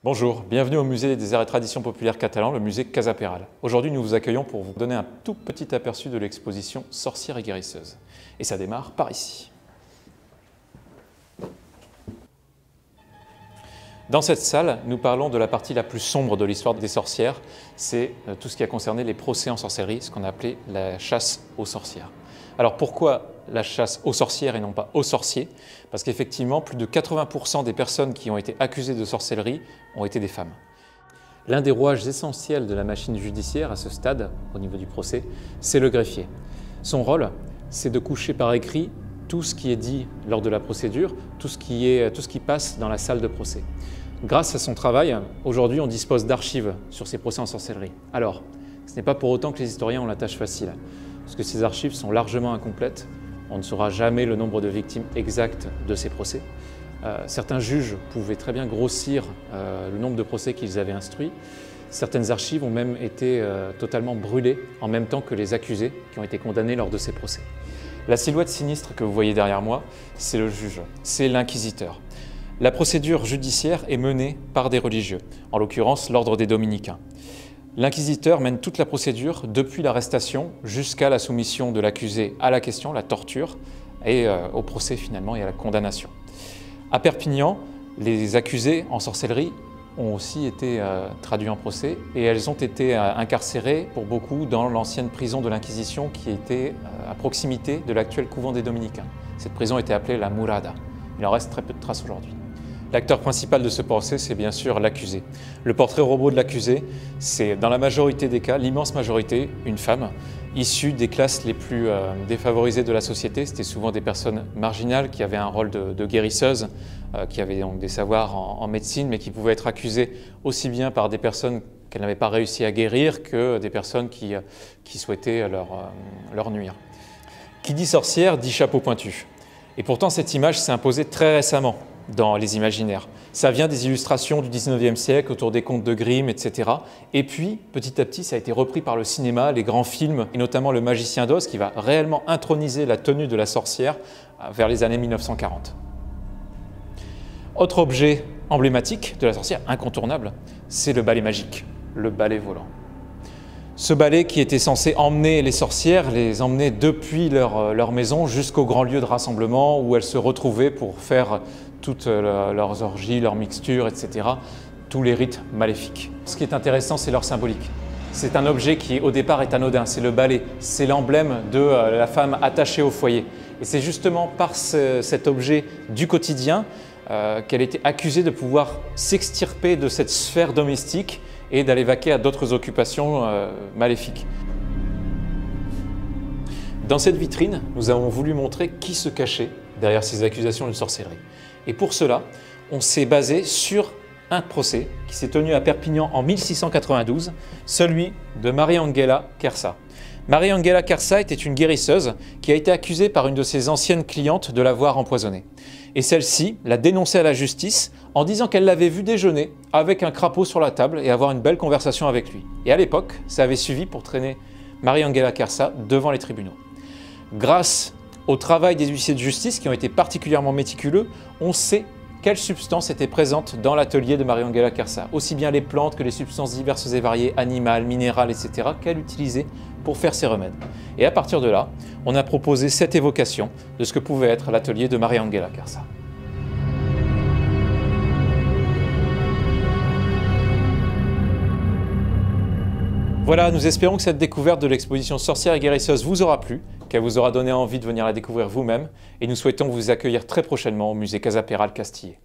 Bonjour, bienvenue au musée des arts et traditions populaires catalans, le musée Casa Peral. Aujourd'hui, nous vous accueillons pour vous donner un tout petit aperçu de l'exposition Sorcières et guérisseuses. Et ça démarre par ici. Dans cette salle, nous parlons de la partie la plus sombre de l'histoire des sorcières. C'est tout ce qui a concerné les procès en sorcellerie, ce qu'on a appelé la chasse aux sorcières. Alors pourquoi la chasse aux sorcières et non pas aux sorciers? Parce qu'effectivement, plus de 80% des personnes qui ont été accusées de sorcellerie ont été des femmes. L'un des rouages essentiels de la machine judiciaire à ce stade, au niveau du procès, c'est le greffier. Son rôle, c'est de coucher par écrit tout ce qui est dit lors de la procédure, tout ce qui passe dans la salle de procès. Grâce à son travail, aujourd'hui, on dispose d'archives sur ces procès en sorcellerie. Alors, ce n'est pas pour autant que les historiens ont la tâche facile, parce que ces archives sont largement incomplètes. On ne saura jamais le nombre de victimes exactes de ces procès. Certains juges pouvaient très bien grossir le nombre de procès qu'ils avaient instruits. Certaines archives ont même été totalement brûlées en même temps que les accusés qui ont été condamnés lors de ces procès. La silhouette sinistre que vous voyez derrière moi, c'est le juge, c'est l'inquisiteur. La procédure judiciaire est menée par des religieux, en l'occurrence l'ordre des dominicains. L'inquisiteur mène toute la procédure depuis l'arrestation jusqu'à la soumission de l'accusé à la question, la torture, et au procès finalement et à la condamnation. À Perpignan, les accusés en sorcellerie ont aussi été traduits en procès et elles ont été incarcérées pour beaucoup dans l'ancienne prison de l'Inquisition qui était à proximité de l'actuel couvent des Dominicains. Cette prison était appelée la Murada. Il en reste très peu de traces aujourd'hui. L'acteur principal de ce procès, c'est bien sûr l'accusé. Le portrait robot de l'accusé, c'est dans la majorité des cas, l'immense majorité, une femme, issue des classes les plus défavorisées de la société. C'était souvent des personnes marginales qui avaient un rôle de guérisseuse, qui avaient donc des savoirs en médecine, mais qui pouvaient être accusées aussi bien par des personnes qu'elles n'avaient pas réussi à guérir que des personnes qui souhaitaient leur nuire. Qui dit sorcière dit chapeau pointu. Et pourtant, cette image s'est imposée très récemment dans les imaginaires. Ça vient des illustrations du 19e siècle autour des contes de Grimm, etc. Et puis, petit à petit, ça a été repris par le cinéma, les grands films, et notamment Le Magicien d'Oz, qui va réellement introniser la tenue de la sorcière vers les années 1940. Autre objet emblématique de la sorcière, incontournable, c'est le balai magique, le balai volant. Ce balai qui était censé emmener les sorcières, les emmener depuis leur maison jusqu'au grand lieu de rassemblement où elles se retrouvaient pour faire toutes leurs orgies, leurs mixtures, etc. Tous les rites maléfiques. Ce qui est intéressant, c'est leur symbolique. C'est un objet qui au départ est anodin, c'est le balai, c'est l'emblème de la femme attachée au foyer. Et c'est justement par cet objet du quotidien qu'elle était accusée de pouvoir s'extirper de cette sphère domestique et d'aller vaquer à d'autres occupations maléfiques. Dans cette vitrine, nous avons voulu montrer qui se cachait derrière ces accusations de sorcellerie. Et pour cela, on s'est basé sur un procès qui s'est tenu à Perpignan en 1692, celui de Maria-Angela Querça. Maria-Angela Querça était une guérisseuse qui a été accusée par une de ses anciennes clientes de l'avoir empoisonnée. Et celle-ci l'a dénoncée à la justice en disant qu'elle l'avait vu déjeuner avec un crapaud sur la table et avoir une belle conversation avec lui. Et à l'époque, ça avait suffi pour traîner Maria-Angela Querça devant les tribunaux. Grâce au travail des huissiers de justice qui ont été particulièrement méticuleux, on sait quelles substances étaient présentes dans l'atelier de Maria-Angela Querça, aussi bien les plantes que les substances diverses et variées, animales, minérales, etc., qu'elle utilisait pour faire ses remèdes. Et à partir de là, on a proposé cette évocation de ce que pouvait être l'atelier de Maria-Angela Querça. Voilà, nous espérons que cette découverte de l'exposition Sorcières et guérisseuses vous aura plu, qu'elle vous aura donné envie de venir la découvrir vous-même, et nous souhaitons vous accueillir très prochainement au musée Casa Peral Castillé.